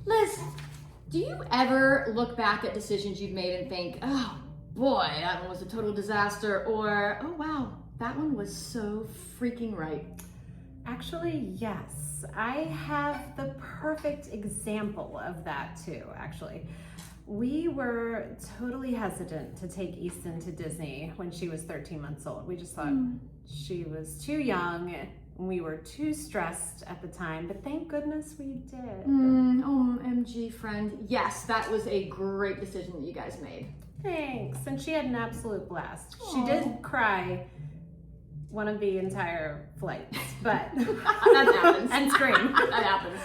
Liz, do you ever look back at decisions you've made and think, oh boy, that one was a total disaster, or oh wow, that one was so freaking right? Actually, yes. I have the perfect example of that too, actually. We were totally hesitant to take Easton to Disney when she was 13 months old. We just thought she was too young. We were too stressed at the time, but thank goodness we did. OMG, friend. Yes, that was a great decision that you guys made. Thanks. And she had an absolute blast. Aww. She did cry one of the entire flights, but that happens. and scream. That happens.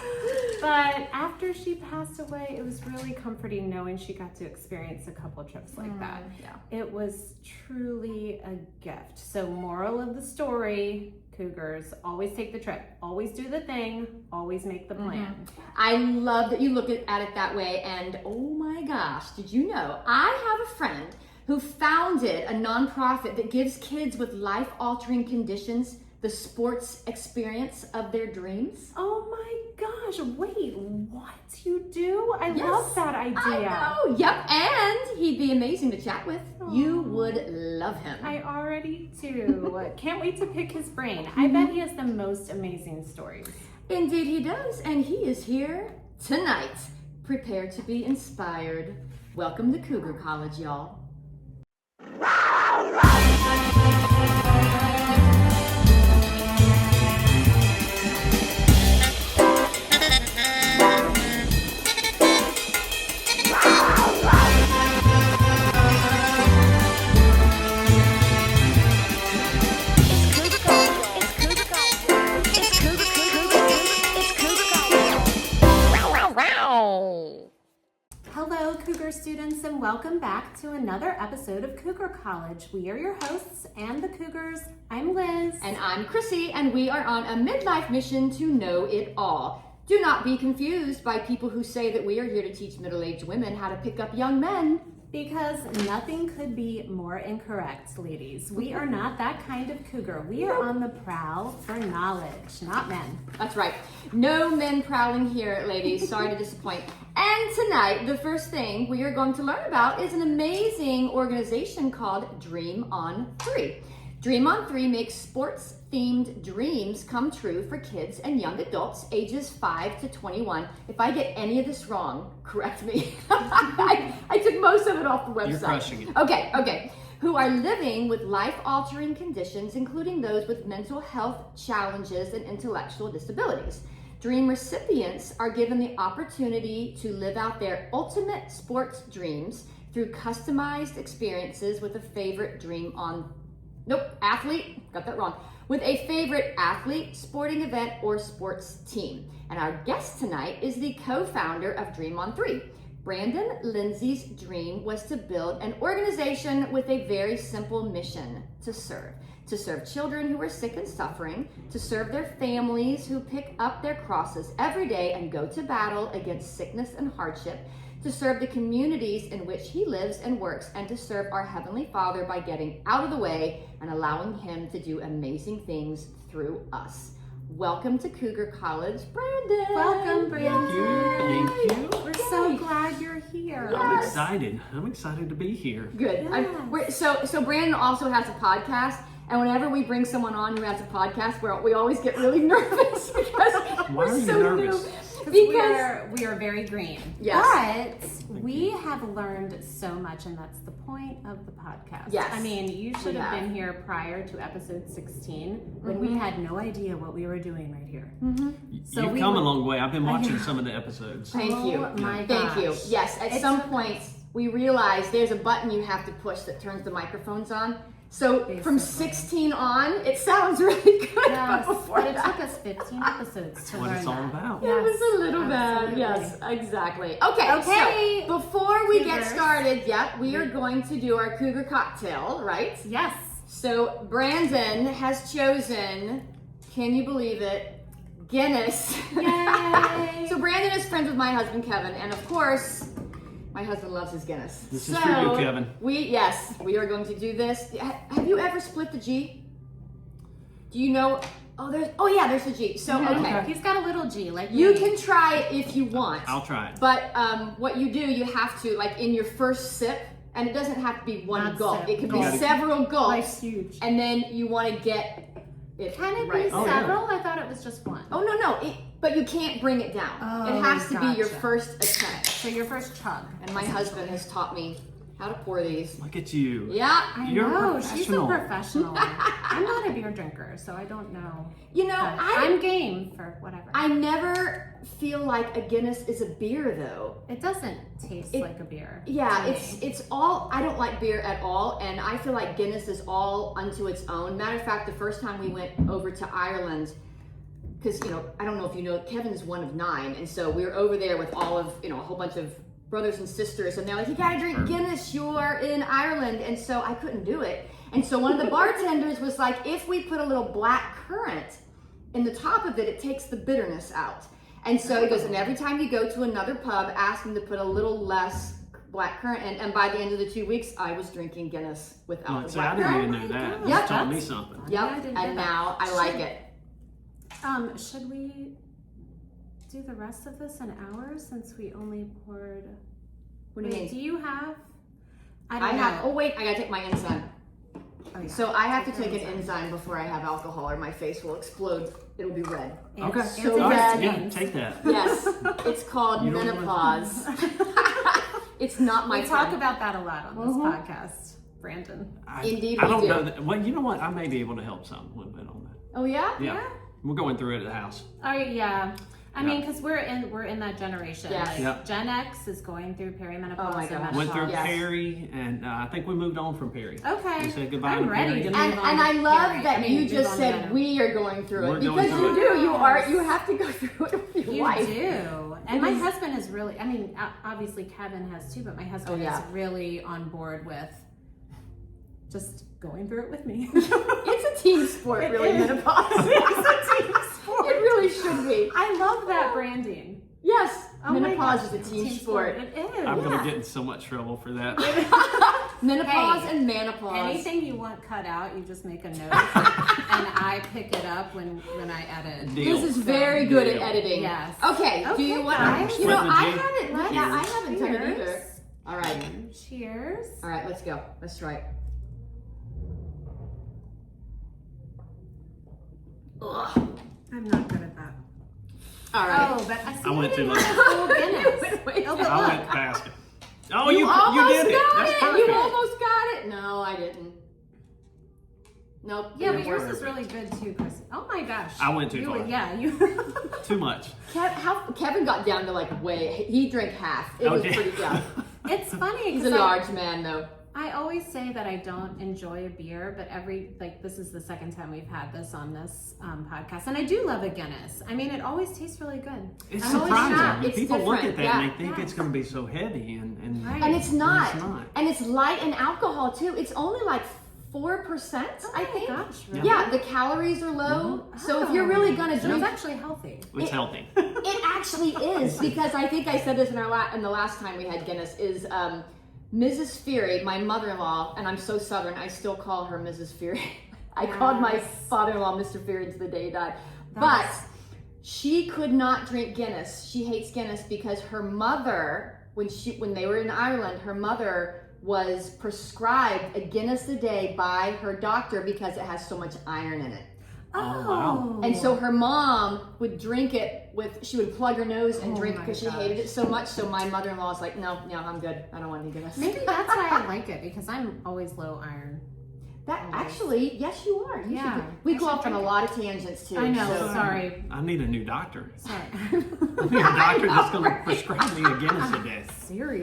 But after she passed away, it was really comforting knowing she got to experience a couple trips like that. Yeah. It was truly a gift. So moral of the story, Cougars, always take the trip, always do the thing, always make the plan. I love that you look at it that way, and oh my gosh, did you know, I have a friend who founded a nonprofit that gives kids with life-altering conditions the sports experience of their dreams. Oh my gosh, wait, what you do? I love that idea. I know, yep, and he'd be amazing to chat with. You would love him. I already do. Can't wait to pick his brain. I bet he has the most amazing stories. Indeed he does, and he is here tonight. Prepare to be inspired. Welcome to Cougar College, y'all. Hello, Cougar students, and welcome back to another episode of Cougar College. We are your hosts and the Cougars. I'm Liz. And I'm Chrissy, and we are on a midlife mission to know it all. Do not be confused by people who say that we are here to teach middle-aged women how to pick up young men. Because nothing could be more incorrect, ladies. We are not that kind of cougar. We are on the prowl for knowledge, not men. That's right. No men prowling here, ladies. Sorry to disappoint. And tonight, the first thing we are going to learn about is an amazing organization called Dream on 3. Dream on 3 makes sports-themed dreams come true for kids and young adults ages 5 to 21. If I get any of this wrong, correct me. I took most of it off the website. You're crushing it. Okay. Who are living with life-altering conditions, including those with mental health challenges and intellectual disabilities. Dream recipients are given the opportunity to live out their ultimate sports dreams through customized experiences with a favorite athlete, got that wrong, with a favorite athlete, sporting event, or sports team. And our guest tonight is the co-founder of Dream on 3. Brandon Lindsey's dream was to build an organization with a very simple mission: to serve children who are sick and suffering, to serve their families who pick up their crosses every day and go to battle against sickness and hardship, to serve the communities in which he lives and works, and to serve our Heavenly Father by getting out of the way and allowing him to do amazing things through us. Welcome to Cougar College, Brandon. Welcome, Brandon. Thank you. We're so glad you're here. Yes. I'm excited to be here. Good. Yes. So Brandon also has a podcast, and whenever we bring someone on who has a podcast, we always get really nervous because Why are you nervous? Because we are very green. Yes. But we have learned so much, and that's the point of the podcast. Yes. I mean, you should We have have. been here prior to episode 16 when we had no idea what we were doing right here. So You've we come were- a long way. I've been watching some of the episodes. Thank you. Oh my Thank you. gosh. Yes, at It some took point us- we realized there's a button you have to push that turns the microphones on. So from Basically. 16 on, it sounds really good. Yes, but before but it that, took us 15 episodes to What learn it's all that. about. it was a little absolutely. bad. Yes, exactly. Okay, Okay. so before we get Cougars. started, we are going to do our Cougar cocktail, right? Yes. So Brandon has chosen, can you believe it, Guinness. Yay. So Brandon is friends with my husband Kevin, and of course, my husband loves his Guinness. This is for you, Kevin. We are going to do this. Have you ever split the G? Do you know? there's a G. So, okay. He's got a little G, like You me. can try it if you want. I'll try it. But what you do, you have to, like in your first sip, and it doesn't have to be one Not gulp. sip, It could gulp. be several gulps. Like huge. And then you want to get it Can it right. be several? I thought it was just one. Oh, no. But you can't bring it down. Oh, it has to be your gotcha. first attempt. So your first chug. And my husband has taught me how to pour these. Look at you. Yeah. I You're know, a she's a professional. I'm not a beer drinker, so I don't know. You know, But I'm game for whatever. I never feel like a Guinness is a beer, though. It doesn't taste like a beer. Yeah, to me. it's all, I don't like beer at all, and I feel like Guinness is all unto its own. Matter of fact, the first time we went over to Ireland, because, I don't know if you know, Kevin's one of 9, and so we were over there with all of, a whole bunch of brothers and sisters, and they're like, you gotta drink Guinness, you're in Ireland, and so I couldn't do it. And so one of the bartenders was like, if we put a little black currant in the top of it, it takes the bitterness out. And so he goes, and every time you go to another pub, ask them to put a little less black currant in. And by the end of the 2 weeks, I was drinking Guinness without the See, I black didn't currant. even know that. God. You Yep. taught me something. I Yep, didn't and know that. now I like it. Should we do the rest of this in ours since we only poured? What do you Wait, mean? do you have? I I don't have, know. oh wait, I gotta take my enzyme. Oh, yeah. So I have to take an enzyme before I have alcohol or my face will explode. It'll be red. Okay. It's So All right, red. yeah, take that. Yes, it's called You don't menopause. It's not my We talk friend. about that a lot on this podcast, Brandon. Indeed I we don't do. know that. Well, you know what? I may be able to help some a little bit on that. Oh yeah? Yeah. We're going through it at the house. Oh yeah. I Yeah. mean, because we're in that generation. Yes. Like, Yep. Gen X is going through perimenopause. Oh my and gosh. Went through Yes. Perry, and I think we moved on from Perry. Okay. We said goodbye I'm to ready Perry. to move And on I to love Perry. that I mean, you move just on said to we are going through We're it going because through you it. do. You have to go through it with your You wife. do. And my husband is really, I mean, obviously Kevin has too, but my husband Oh, yeah. is really on board with just going through it with me. It's a team sport, really, is. menopause. It's a team sport. It really should be. I love that branding. Yes, Oh my menopause gosh, is a team sport. It is. I'm yeah. going to get in so much trouble for that. Menopause Hey, and menopause. Anything you want cut out, you just make a note, and I pick it up when I edit. Deal. This is very good at Deal. editing. Yes. Okay, do Okay, you want? guys. You know, With the I G. haven't. Yeah, I haven't done it Cheers. either. All right, Cheers. all right, let's go. Let's try it. Ugh. I'm not good at that. All right. Oh, but I see I went didn't too have much. a full Guinness. Wait, Oh, but I look. went past it. Oh, you you almost did it. got That's it. perfect. You almost got it. No, I didn't. Nope. Yeah, but didn't yours work. is really good too, Chris. Oh my gosh. I went too You- far. Yeah, you. Too much. Kevin got down to like way. He drank half. It was Okay. pretty. Yeah. It's funny He's a because large man though. I always say that I don't enjoy a beer, but this is the second time we've had this on this podcast, and I do love a Guinness. I mean, it always tastes really good. It's I'm always surprising. shocked. It's People look different, at that yeah. and they think it's going to be so heavy, and Right. And it's not. It's not. And it's light in alcohol too. It's only like 4%, Oh I my think. gosh, really? Yeah, the calories are low. Mm-hmm. So if you're really gonna So drink, it's actually healthy. it's healthy. it actually is because I think I said this in the last time we had Guinness is Mrs. Fury, my mother-in-law, and I'm so Southern, I still call her Mrs. Fury. I called my Yes. father-in-law Mr. Fury to the day he died. That's- But she could not drink Guinness. She hates Guinness because her mother, when they were in Ireland, her mother was prescribed a Guinness a day by her doctor because it has so much iron in it. Oh, wow. And so her mom would drink it she would plug her nose and Oh drink my because she gosh. hated it so much. So my mother-in-law's like, no, I'm good. I don't want any Guinness. Maybe that's why I like it because I'm always low iron. That actually, yes, you are. You Yeah. should, we I go should off on a drink lot of tangents too. I know. so- Sorry. I need a new doctor. Sorry. I need a doctor that's going to prescribe me a Guinness a day.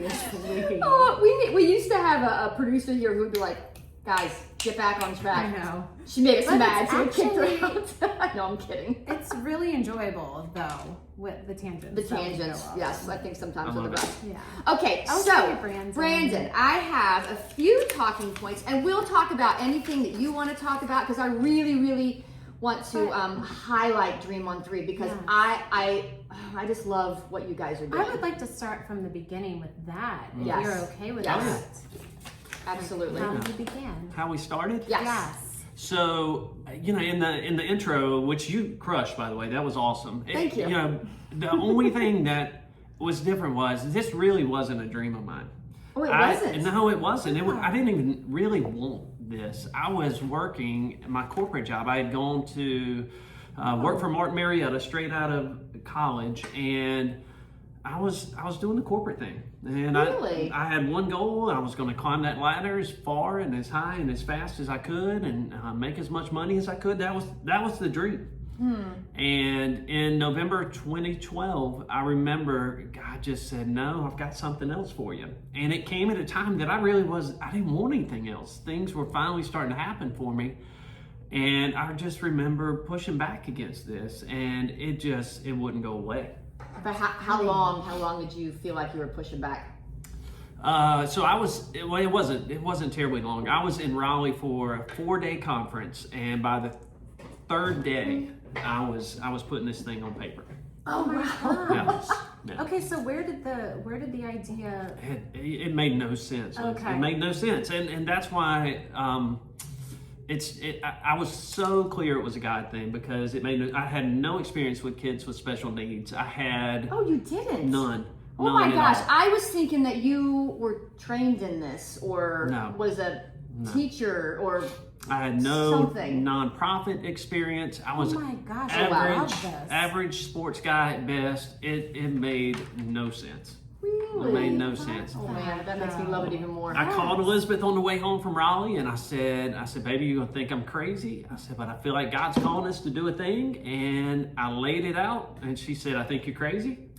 Seriously. Oh, we used to have a producer here who would be like, guys, get back on I track. know. She made us But mad, it's so we kicked actually- her out. No, I'm kidding. It's really enjoyable though with the tangents. The that we tangents, go off yes, on. I think sometimes I are the love it. best. Yeah. Okay, Okay, so Brandon. I have a few talking points, and we'll talk about anything that you want to talk about because I really, really want to highlight Dream on 3 because Yes. I just love what you guys are doing. I would like to start from the beginning with that. If Yes. you're okay with Yes. that. Absolutely. How you began. How we started? Yes. Yes. So, in the intro, which you crushed, by the way, that was awesome. Thank you. The only thing that was different was this really wasn't a dream of mine. Oh, it wasn't? No, it wasn't. I didn't even really want this. I was working my corporate job. I had gone to work for Martin Marietta straight out of college, and I was doing the corporate thing. And Really? I had one goal. I was going to climb that ladder as far and as high and as fast as I could, and make as much money as I could. That was the dream. And in November 2012, I remember God just said, "No, I've got something else for you." And it came at a time that I didn't want anything else. Things were finally starting to happen for me. And I just remember pushing back against this, and it wouldn't go away. But how long did you feel like you were pushing back? So it wasn't terribly long. I was in Raleigh for a 4-day conference, and by the 3rd day, I was putting this thing on paper. Oh wow. Yeah. Okay, so where did the idea? It made no sense. Okay. It made no sense, and that's why I was so clear it was a God thing, because I had no experience with kids with special needs. I had Oh, you didn't? none. Oh None my at gosh, all. I was thinking that you were trained in this or No. was a teacher or I had no something. nonprofit experience. I was Oh my gosh, I love this. average sports guy at best. It made no sense. Really? It made no sense. Oh man, that makes me love it even more. I called Elizabeth on the way home from Raleigh, and I said, "Baby, you're gonna think I'm crazy." I said, "But I feel like God's calling us to do a thing," and I laid it out. And she said, "I think you're crazy."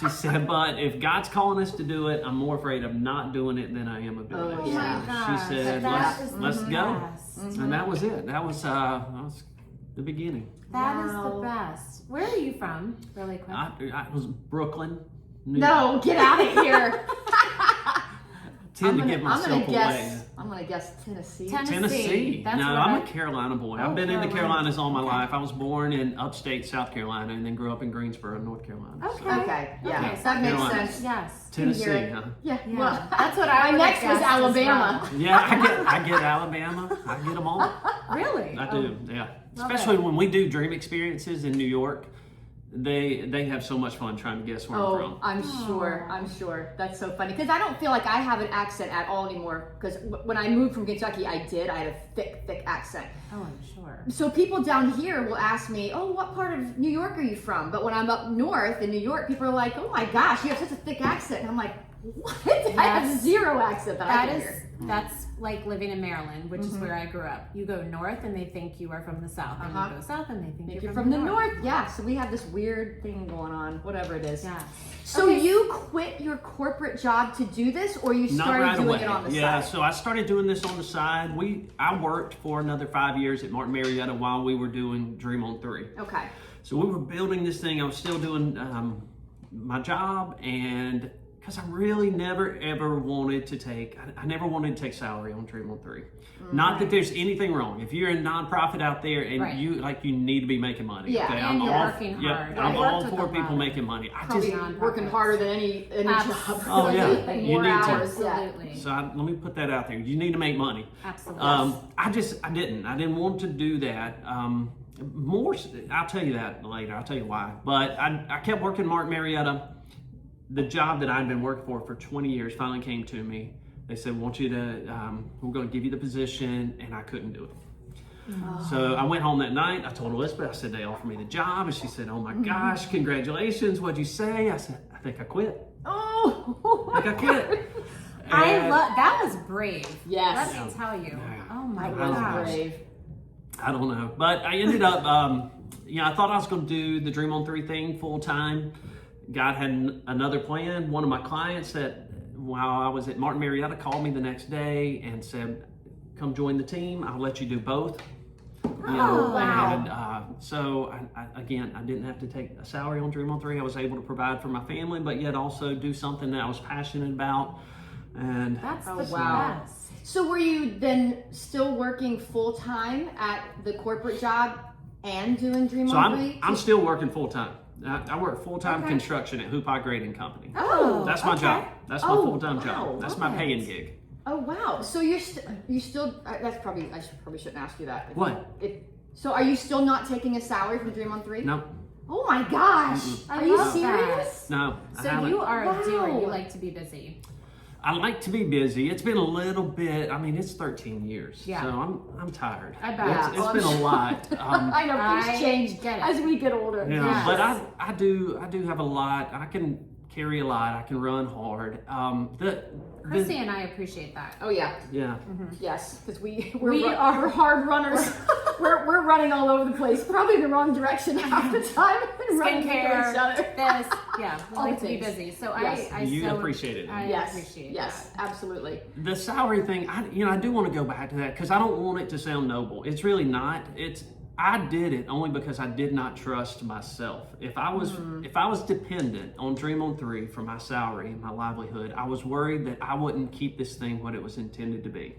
She said, "But if God's calling us to do it, I'm more afraid of not doing it than I am of doing Oh, it." Oh yeah. my gosh, She said, that is the "Let's go," best. and that was it. That was the beginning. That is Wow. the best. Where are you from, really quick? I was Brooklyn. New No, get out of here. Tend to give myself away. I'm gonna guess Tennessee. Tennessee. That's No, what I'm a Carolina boy. I've been in the Carolina. Carolinas all my life. I was born in upstate South Carolina and then grew up in Greensboro, North Carolina. So, Okay. Okay, yeah, Okay, that makes Carolina. sense. Yes. Tennessee, Hear it. huh? Yeah, Yeah. well, That's what I my would next have was guessed as Alabama. Yeah, I get Alabama. I get them all. Really? I do, yeah. Love Especially it. when we do dream experiences in New York. They have so much fun trying to guess where I'm Oh, from. I'm sure. That's so funny because I don't feel like I have an accent at all anymore. Because when I moved from Kentucky, I had a thick accent. Oh, I'm sure. So people down here will ask me, "Oh, what part of New York are you from?" But when I'm up north in New York, people are like, "Oh my gosh, you have such a thick accent." And I'm like, "What? I have Yes. zero accent that I That can is hear." that's like living in Maryland, which is where I grew up. You go north and they think you are from the south, and you go south and they think If you're you're from the north, yeah. So we have this weird thing going on, whatever it is. Yeah. So Okay. you quit your corporate job to do this, or you Not started right doing away. it on the Yeah, side? so I started doing this on the side. I worked for another 5 years at Martin Marietta while we were doing Dream on 3. Okay. So we were building this thing. I was still doing my job, and because I really never ever wanted to take, I never wanted to take salary on Dream on 3. Not that there's anything wrong. If you're a nonprofit out there and Right. you need to be making money. Yeah, okay? and you're all, working yeah, hard. I'm I've all worked with for a people lot. making money. Probably nonprofits. working harder than any job. Oh, yeah. Like You more need to. hours. Yeah. Absolutely. So let me put that out there. You need to make money. Absolutely. I didn't want to do that. I'll tell you that later. I'll tell you why. But I kept working Martin Marietta. The job that I'd been working for 20 years finally came to me. They said, "Want you to, we're going to give you the position," and I couldn't do it. So I went home that night. I told Elizabeth, I said, "They offered me the job," and she said, "Oh my gosh, congratulations! What'd you say?" I said, "I think I quit. Oh. I think I quit." I love that was brave. Yes. Let me tell you. Yeah. Oh my That was gosh. brave. I don't know, but I ended up, I thought I was going to do the Dream on 3 thing full time. God had another plan. One of my clients that, while I was at Martin Marietta, called me the next day and said, "Come join the team. I'll let you do both." wow. And so I didn't have to take a salary on Dream on 3. I was able to provide for my family, but yet also do something that I was passionate about. And That's Oh, the wow. best. So were you then still working full time at the corporate job and doing Dream so on 3? I'm still working full time. I work full time Okay. construction at Hoop Grading Company. Oh, That's my okay. job. That's my Oh, full time wow. job. That's my Okay. paying gig. Oh wow! So you still that's probably I probably shouldn't ask you that. What? So are you still not taking a salary from Dream on 3? No. Oh my gosh! Mm-mm. Are you love serious? No. I So haven't. you are a doer. Wow. You like to be busy. I like to be busy. It's been a little bit. I mean, it's 13 years. Yeah. So I'm tired. I bet. Yeah. It's been a lot. I know I things change get it. as we get older. Yeah, Yes. but I do have a lot. I can carry a lot. I can run hard. Chrissy and I appreciate that. Oh yeah. Yeah. Yes, because we're are hard runners. we're running all over the place, probably in the wrong direction half the time. And running into Skincare, each other. this, yeah, we All like the to be things. busy. So Yes. I You so appreciate it. I Yes, appreciate yes, that. absolutely. The salary thing, I do want to go back to that because I don't want it to sound noble. It's really not. I did it only because I did not trust myself. If I was dependent on Dream on 3 for my salary and my livelihood, I was worried that I wouldn't keep this thing what it was intended to be.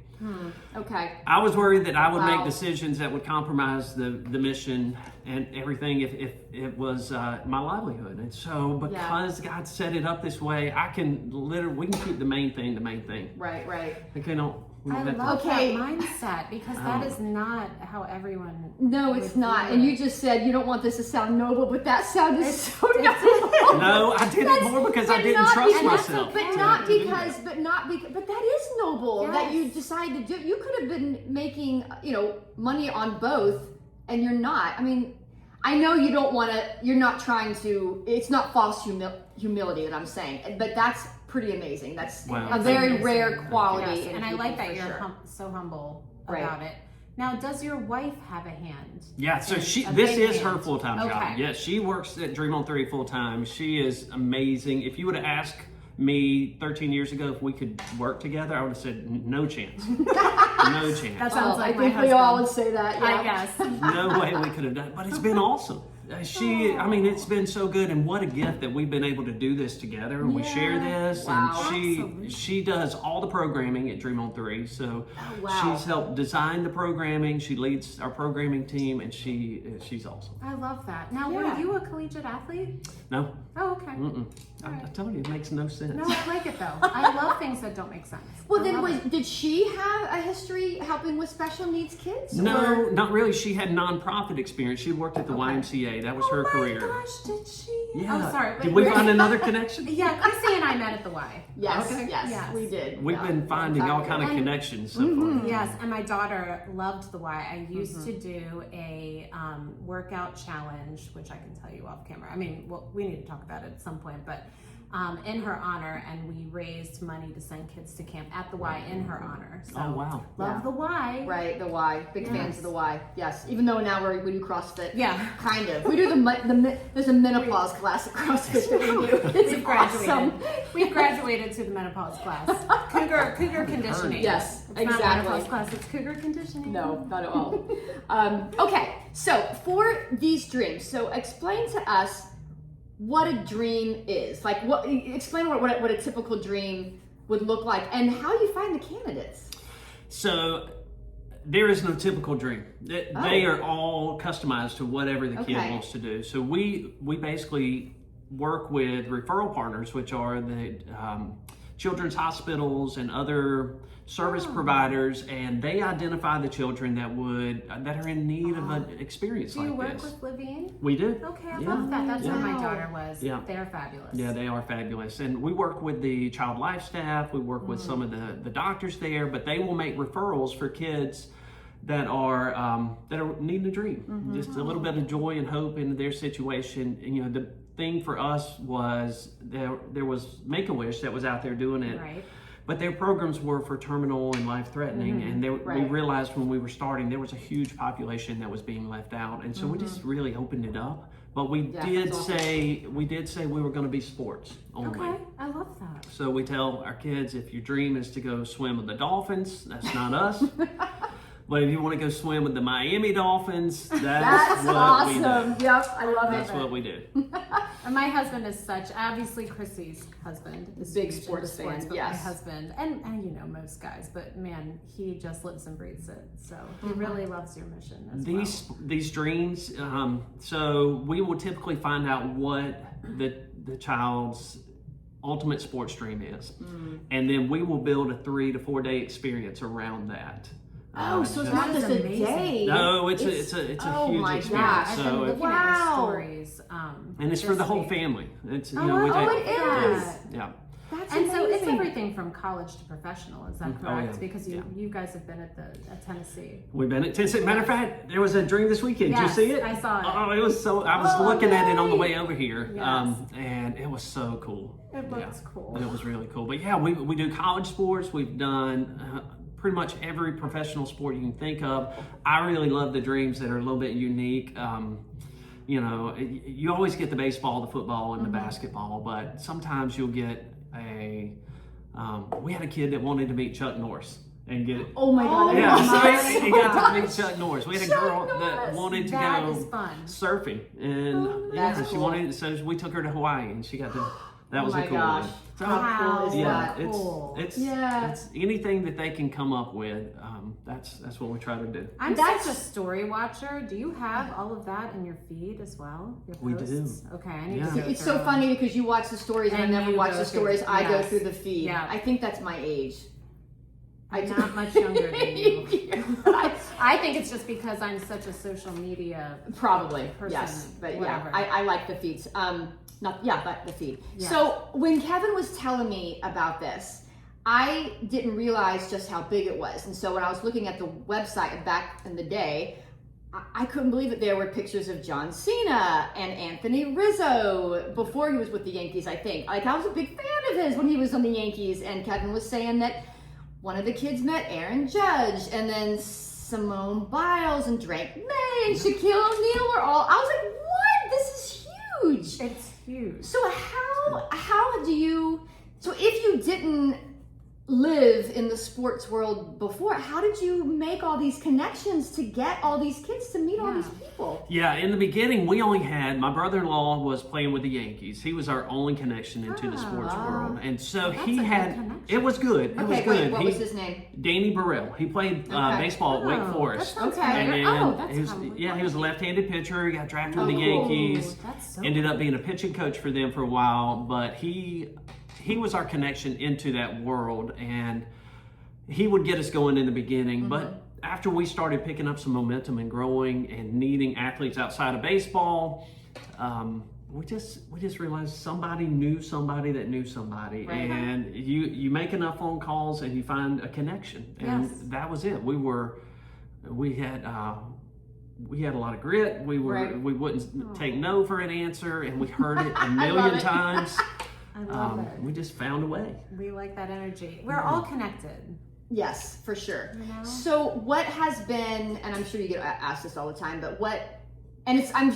Okay. I was worried that I would Wow. make decisions that would compromise the mission and everything if it was my livelihood. And so because God set it up this way, we can keep the main thing. Right. Okay, no. We I don't have to- love Okay. that mindset because that Oh. is not how everyone. No, would it's not. do And it. you just said you don't want this to sound noble, but that sounded so it's- noble. No, I did it more because I But didn't not trust because- myself. But to- not to do because, that. but that is noble that you Yes. decided to do. You could have been making, money on both, and you're not. I mean, I know you don't want to. You're not trying to. It's not false humility that I'm saying, but that's pretty amazing. That's Wow. a It's very amazing. rare quality. Yes, in and I people, like that for you're sure. so humble Right. about it. Now, does your wife have a hand? Yeah, so And a this big is her hand. full-time job. Okay. Yes, she works at Dream on 3 full-time. She is amazing. If you would have asked me 13 years ago if we could work together, I would have said no chance. No chance. That sounds like I my think we husband. all would say that. Yeah. I guess. No way we could have done it, but it's been awesome. It's been so good, and what a gift that we've been able to do this together, and we share this, Wow. and she does all the programming at Dream on 3, so wow. she's helped design the programming, she leads our programming team, and she's awesome. I love that. Now, Yeah. were you a collegiate athlete? No, Oh, okay. mm-mm. I told you, it makes no sense. No, I like it though. I love things that don't make sense. Well, I then, love it. did she have a history helping with special needs kids? No, or- not really. She had nonprofit experience. She worked at the Okay. YMCA. That was her Oh my career. gosh, did she? Yeah. Oh, sorry. Did Wait, we where- find another connection? Yeah, Chrissy and I met at the Y. Yes, Okay. yes, Yes. we did. We've Yeah. been finding all kind of And- connections so far. Yes, and my daughter loved the Y. I used to do a workout challenge, which I can tell you off camera. I mean, well, we need to talk about it at some point, but in her honor, and we raised money to send kids to camp at the Y in her honor. So Oh, wow. love Yeah. the Y. Right, the Y. Big fans Yes. of the Y. Yes, even though now we do CrossFit. Yeah. Kind of. We do there's a menopause class at CrossFit that we do. It's We've graduated. awesome. We've graduated to the menopause class. Cougar conditioning. Yes, It's exactly. not menopause class, it's cougar conditioning. No, not at all. Okay, so for these dreams, so explain to us what a dream is. Like, explain what a typical dream would look like, and how you find the candidates. So there is no typical dream. They are all customized to whatever the kid Okay. wants to do. So we basically work with referral partners, which are the children's hospitals and other service providers, and they identify the children that are in need of an experience Do you like work this. with Livine? We do. Okay, I Yeah. love that. That's where my Wow. daughter was. Yeah. They're fabulous. Yeah, they are fabulous. And we work with the child life staff, we work with some of the doctors there, but they will make referrals for kids that are needing a dream. Just a little bit of joy and hope in their situation. And the thing for us was there was Make-A-Wish that was out there doing it. Right. But their programs were for terminal and life-threatening, and we Right. realized when we were starting there was a huge population that was being left out, and so we just really opened it up. But we Yeah, did that's awesome. say we were going to be sports only. Okay, I love that. So we tell our kids, if your dream is to go swim with the Dolphins, that's not us. But if you want to go swim with the Miami Dolphins, That's what awesome. we do. Yep, I love That's it. what we do. And my husband is obviously Chrissy's husband is Big huge into sports fan, but yes. my husband, and most guys, but man, he just lives and breathes it. So he really loves your mission as These dreams, so we will typically find out what the child's ultimate sports dream is. And then we will build a 3 to 4 day experience around that. So it's not just a day. No, it's a oh huge my experience. gosh. I've So been looking at your stories. and it's for the whole family. It's it is. Yeah. That's And so it's amazing. everything from college to professional, is that correct? Oh, yeah. Because you guys have been at Tennessee. We've been at Tennessee. Matter of fact, there was a dream this weekend. Yes, Did you see it? I saw it. Oh, it was so. I was looking at it on the way over here, Yes. and it was so cool. It looks cool. It was really cool. But yeah, we do college sports. We've done pretty much every professional sport you can think of. I really love the dreams that are a little bit unique. You know, you always get the baseball, the football, and the basketball, but sometimes you'll get we had a kid that wanted to meet Chuck Norris and get it. Oh my God. Yeah, that's so he got to meet Chuck Norris. We had a Chuck girl that Norris. wanted to That go is fun. surfing, and That's she cool. wanted. So we took her to Hawaii, and she got to. That was oh a my cool gosh. one. So, How cool is yeah, that? Cool. it's anything that they can come up with. That's what we try to do. I'm That's- such a story watcher. Do you have all of that in your feed as well? Your We do. posts? Okay, I need Yeah. to go It's so through funny because you watch the stories and I And never you watch go the through- stories. I go yes. through the feed. Yeah. I think that's my age. I'm not much younger than you. I think it's just because I'm such a social media Probably, person, yes, but whatever. yeah, I like the feeds. But the feed. Yeah. So when Kevin was telling me about this, I didn't realize just how big it was. And so when I was looking at the website back in the day, I couldn't believe that there were pictures of John Cena and Anthony Rizzo before he was with the Yankees, I think. Like, I was a big fan of his when he was on the Yankees, and Kevin was saying that one of the kids met Aaron Judge, and then Simone Biles and Drake May and Shaquille O'Neal were all. I was like, what? This is huge. It's huge. So how do you? So if you didn't live in the sports world before, how did you make all these connections to get all these kids to meet all these people? Yeah, in the beginning, we only had, my brother-in-law was playing with the Yankees. He was our only connection into the sports world. And so That's he a good had, connection. it was good. It was Okay, good. wait, what was his name? Danny Burrell. He played baseball at Wake Forest. That sounds Okay. And familiar. then Oh, that's he was, probably he was a left-handed pitcher. He got drafted with the cool. Yankees. That's so Ended up being a pitching coach for them for a while, but he was our connection into that world, and he would get us going in the beginning. But after we started picking up some momentum and growing and needing athletes outside of baseball, we just realized somebody knew somebody that knew somebody, Right. and you make enough phone calls and you find a connection, and Yes. that was it. We had a lot of grit. We Right. wouldn't take no for an answer, and we heard it a love million it. times. I love it. We just found a way. We like that energy. We're all connected. Yes, for sure. You know? So what has been, and I'm sure you get asked this all the time, but what, and I'm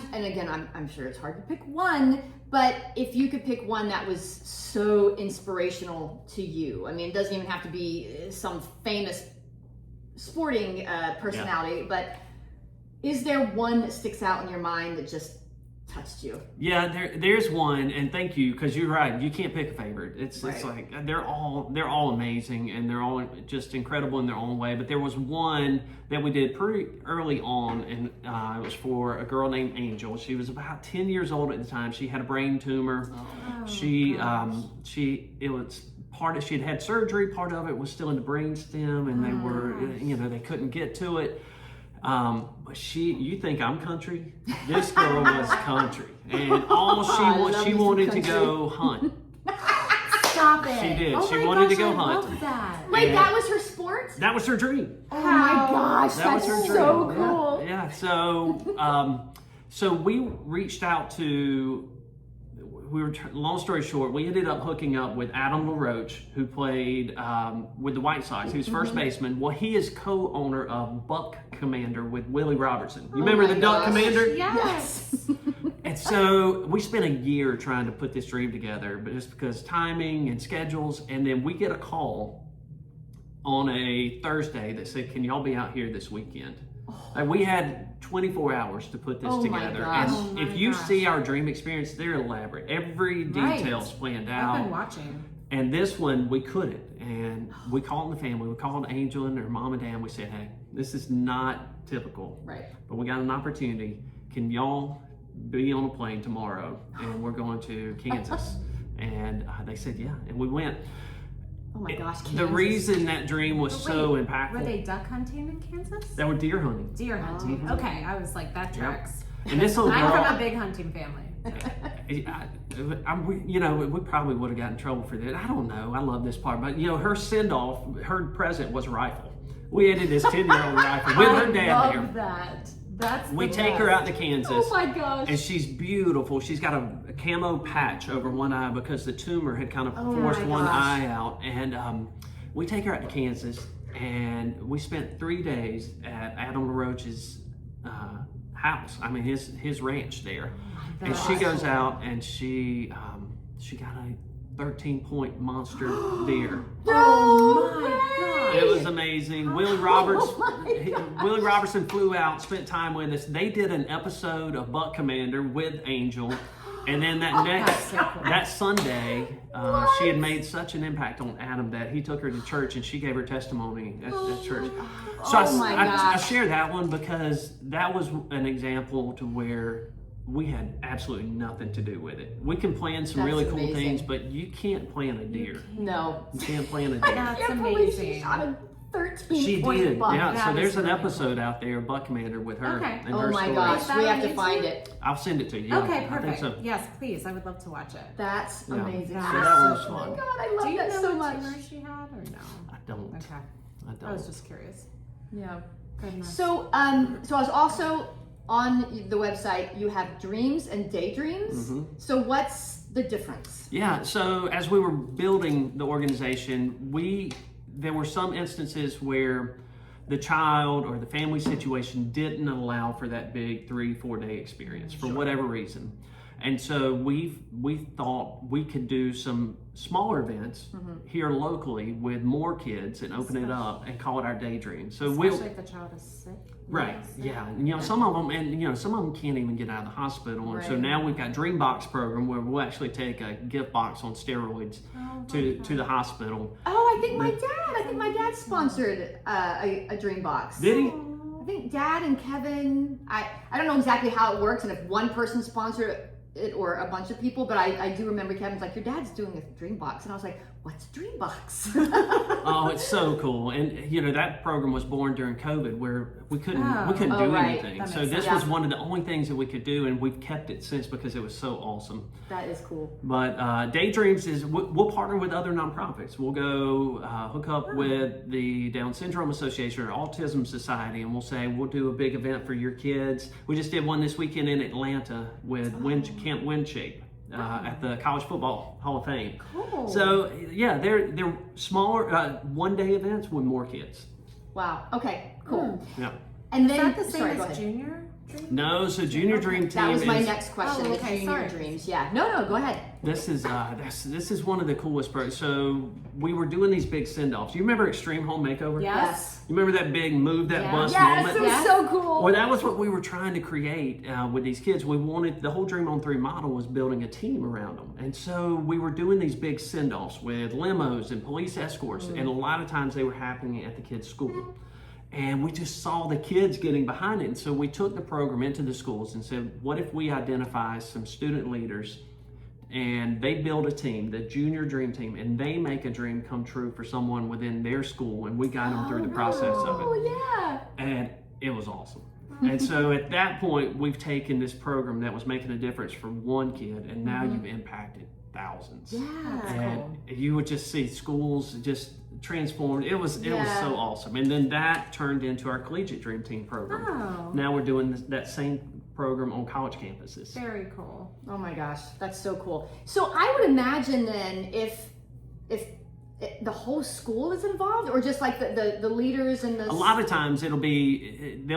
sure it's hard to pick one, but if you could pick one that was so inspirational to you, I mean, it doesn't even have to be some famous sporting personality, but is there one that sticks out in your mind that just touched you? Yeah, there's one, and thank you, because you're right. You can't pick a favorite. It's Right. like they're all amazing, and they're all just incredible in their own way. But there was one that we did pretty early on, and it was for a girl named Angel. She was about 10 years old at the time. She had a brain tumor. She had had surgery. Part of it was still in the brain stem, and they were, they couldn't get to it. But you think I'm country? This girl was country, and all she wanted to go hunt. Stop it. She did. Oh She my wanted to gosh, go I hunt. love that. Wait, And- that was her sport? That was her dream. Oh my gosh, That was that's her so dream. cool. Yeah. So we reached out to. Long story short, we ended up hooking up with Adam LaRoche, who played with the White Sox. He was first baseman. Well, he is co-owner of Buck Commander with Willie Robertson. You remember my the Duck gosh. Commander? Yes. And so we spent a year trying to put this dream together, but just because timing and schedules, and then we get a call on a Thursday that said, "Can y'all be out here this weekend?" And we had 24 hours to put this Oh my together. gosh. And Oh my if you gosh. see our dream experience, they're elaborate. Every Right. detail's planned I've been out. watching. And this one, we couldn't. And we called the family. We called Angel and her mom and dad. And we said, "Hey, this is not typical, Right. but we got an opportunity. Can y'all be on a plane tomorrow? And we're going to Kansas." And they said, yeah, and we went. Oh my gosh, The Kansas. reason that dream was so Wait, impactful. Were they duck hunting in Kansas? They were deer hunting. Deer hunting. Oh. Okay, I was like, that tracks. And this little I'm girl, from a big hunting family. we probably would have gotten in trouble for that. I don't know. I love this part. But, her send-off, her present was a rifle. We added this 10-year-old rifle with her dad I there. love that. That's We the take her best. out to Kansas. Oh my gosh. And she's beautiful. She's got a camo patch over one eye because the tumor had kind of forced my one gosh. eye out. And we take her out to Kansas, and we spent 3 days at Adam LaRoche's house. I mean, his ranch there. And she goes out, and she got a 13-point monster deer. Oh my It gosh. was amazing. Willie my Willie Robertson flew out, spent time with us. They did an episode of Buck Commander with Angel, and then That's so cool. that Sunday, she had made such an impact on Adam that he took her to church, and she gave her testimony at church. So I gosh. share that one because that was an example to where we had absolutely nothing to do with it. We can plan some That's really cool amazing. things, but you can't plan a deer. No. You can't plan a deer. That's Can't believe she amazing. shot a 13 She point did, buck. yeah. So That there's is an really episode out there, Buck Commander, with her Okay. and Oh her my story. gosh, Is that we on have to YouTube? find it. I'll send it to you. Okay, I perfect. think so. Yes, please. I would love to watch it. That's Yeah. amazing. So that was Oh my fun. god, I love Do you that know so what much. tumor she had or no? I don't. Okay. I I don't. was just curious. Yeah. Goodness. So, I was also on the website. You have dreams and daydreams. Mhm. So, what's the difference? Yeah, so as we were building the organization, there were some instances where the child or the family situation didn't allow for that big 3-4 day experience for whatever reason. And so we thought we could do some smaller events here locally with more kids and open it up and call it our daydream. So Especially if the child is sick. Right. Yeah. And, some of them, some of them can't even get out of the hospital. And so Right. now we've got Dream Box program where we'll actually take a gift box on steroids to the hospital. Oh, I think my dad sponsored a dream box. Did he? I think Dad and Kevin. I don't know exactly how it works and if one person sponsored it or a bunch of people, but I do remember Kevin's like, your dad's doing a dream box, and I was like, what's a dream box? Oh, it's so cool. And that program was born during COVID where we couldn't Oh. do Right. anything. That So makes this sense. was one of the only things that we could do, and we've kept it since because it was so awesome. That is cool. But Daydreams is we'll partner with other nonprofits. We'll go hook up with the Down Syndrome Association or Autism Society, and we'll say we'll do a big event for your kids. We just did one this weekend in Atlanta with Camp Windshape at the College Football Hall of Fame. Cool. So yeah, they're smaller one-day events with more kids. Wow. Okay. Cool. Yeah. And Is then that the same sorry, go as ahead. junior dream? No, so Junior Dream Team That was my is next question. Oh, the okay, junior sorry. dreams. Yeah. No. Go ahead. this is one of the coolest parts. So we were doing these big send-offs. You remember Extreme Home Makeover? Yes. You remember that big move that Yeah. bus Yes, moment? it was Yes. so cool. Well, that was what we were trying to create with these kids. We wanted the whole Dream on 3 model was building a team around them, and so we were doing these big send-offs with limos and police escorts, and a lot of times they were happening at the kids' school. And we just saw the kids getting behind it, and so we took the program into the schools and said, "What if we identify some student leaders?" And they build a team, the Junior Dream Team, and they make a dream come true for someone within their school, and we guide them through the process of it. Oh yeah. And it was awesome. And so at that point, we've taken this program that was making a difference for one kid, and now you've impacted thousands. Yeah. And you would just see schools just transformed. It was Yeah. so awesome. And then that turned into our Collegiate Dream Team program. Oh. Now we're doing that same program on college campuses. Very cool. Oh my gosh, that's so cool. So I would imagine then if the whole school is involved, or just like the leaders and the A lot of times they'll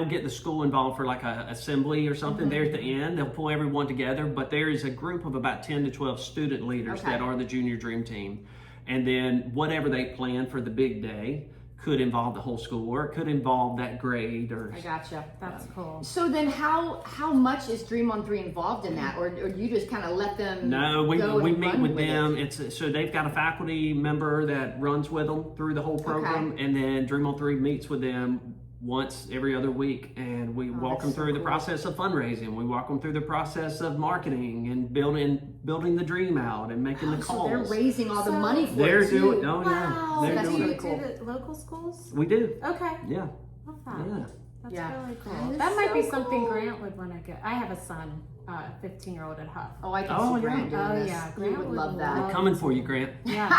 get the school involved for like a assembly or something there at the end. They'll pull everyone together, but there is a group of about 10 to 12 student leaders Okay. that are the Junior Dream Team. And then whatever they plan for the big day could involve the whole school, or it could involve that grade or I gotcha. That's cool. So then how much is Dream on 3 involved in that, or you just kind of let them No, we go and meet run with it? them. So they've got a faculty member that runs with them through the whole program, and then Dream on 3 meets with them once every other week, and we walk them that's so through the cool. process of fundraising. We walk them through the process of marketing and building the dream out and making the So calls. they're raising all the So money for They're it too. doing, oh Wow. yeah, they're That's do doing you really it. cool. do the local schools? We do, Okay. yeah, Love that. yeah. That's Yeah. really That cool. is That might be so something cool. Grant would want to get. I have a son, 15-year-old at Huff. Oh, I can Oh, see Grant yeah. doing Oh, this. yeah, You Grant would would love that. love- Coming for you, Grant. Yes.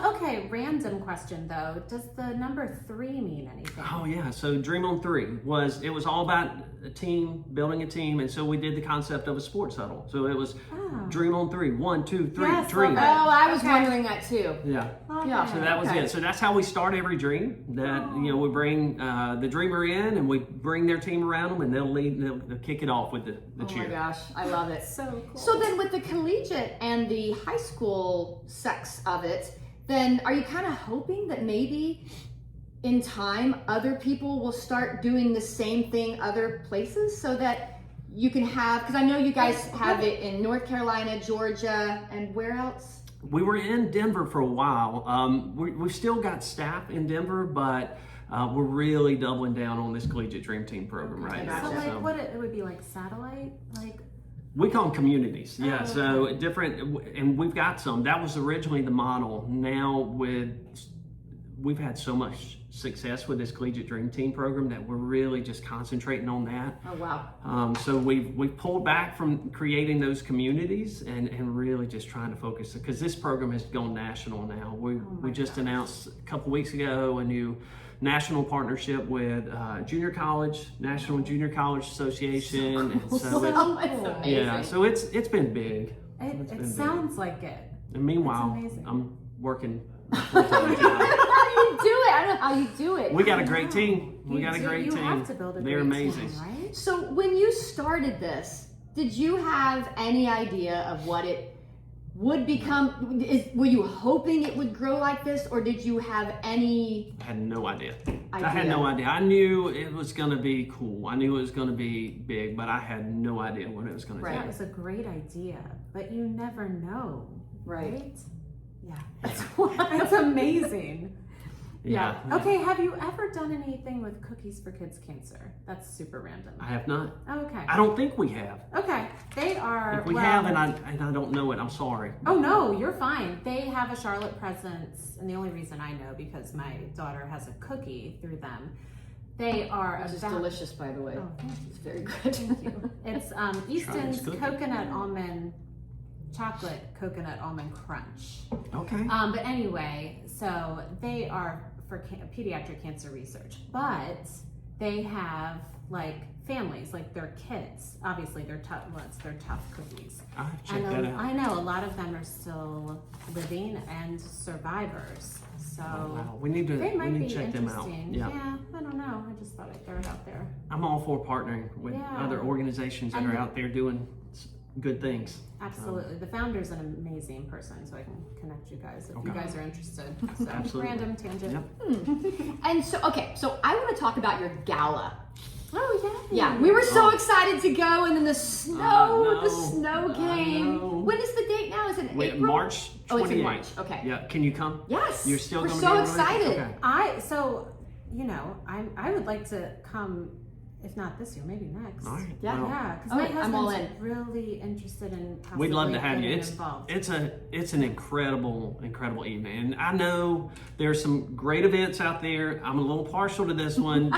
Okay, random question though. Does the number 3 mean anything? Oh yeah, so Dream on 3 it was all about a team, building a team, and so we did the concept of a sports huddle. So it was Oh. Dream on 3, 1, 2, 3, Yes, dream. love Oh, I was Okay. wondering that too. Yeah. Okay. Yeah, So that was Okay. it. So that's how we start every dream. That we bring the dreamer in, and we bring their team around them, and they'll kick it off with the Oh cheer. my gosh, I love it. So cool. So then with the collegiate and the high school sex of it, then are you kind of hoping that maybe in time other people will start doing the same thing other places so that you can have, because I know you guys have it in North Carolina, Georgia, and where else? We were in Denver for a while. We've still got staff in Denver, but we're really doubling down on this collegiate dream team program right now. So Gotcha. like what it would be like satellite? Like We call them communities, yeah. Oh, So different, and we've got some. That was originally the model. Now we've had so much success with this collegiate dream team program that we're really just concentrating on that. Oh wow. So we've pulled back from creating those communities and really just trying to focus, because this program has gone national now. We just announced a couple weeks ago a new national partnership with Junior College, National Junior College Association, and so it's, Oh, it's amazing. yeah, so it's been big. It's been it big. sounds like it. And meanwhile, It's amazing. I'm working I full-time don't job. know how you do it. I don't know how you do it. We got a great team. We got a great You team. have to build a They're great amazing. team, right? So when you started this, did you have any idea of what it would become? Were you hoping it would grow like this, or did you have any I had no idea. I idea? had no idea. I knew it was going to be cool. I knew it was going to be big, but I had no idea what it was going to Right. That was a great idea, but you never know, Right. right? Yeah. That's amazing. Yeah. Okay, have you ever done anything with Cookies for Kids Cancer? That's super random. I have not. Okay. I don't think we have. Okay. They are. If we well, have and I don't know it, I'm sorry. Oh no, you're fine. They have a Charlotte presence, and the only reason I know because my daughter has a cookie through them. They are Which is about- delicious, by the way. Oh, thank you. It's very good. Thank you. It's Easton's cookie. coconut almond chocolate coconut almond crunch. Okay. But anyway, so they are for pediatric cancer research, but they have like families, like their kids. Obviously, they're tough. Well, they're tough cookies. I'll have to check And that out. I know a lot of them are still living and survivors. So Oh, wow. We need they might be to check them out. interesting. Yeah. I don't know. I just thought I'd throw it out there. I'm all for partnering with Yeah. other organizations that And are out there doing good things. Absolutely. The founder's an amazing person, so I can connect you guys if you Okay. guys are interested. So, Absolutely. random tangent. Yep. And so, so I want to talk about your gala. Oh, yeah. Yeah, we were so Oh. excited to go, and then the snow I came. know. When is the date now? Is it Wait, April? March 28th. Oh, it's in March. Okay. Yeah. Can you come? Yes. You're still We're going so to be able to make it? excited. Okay. So, I would like to come, if not this year, maybe next. All right. Yeah. Well, Yeah, because All my right, I'm all husband's really interested in we'd love possibly to have you. getting It's involved. it's an incredible evening, and I know there's some great events out there. I'm a little partial to this one,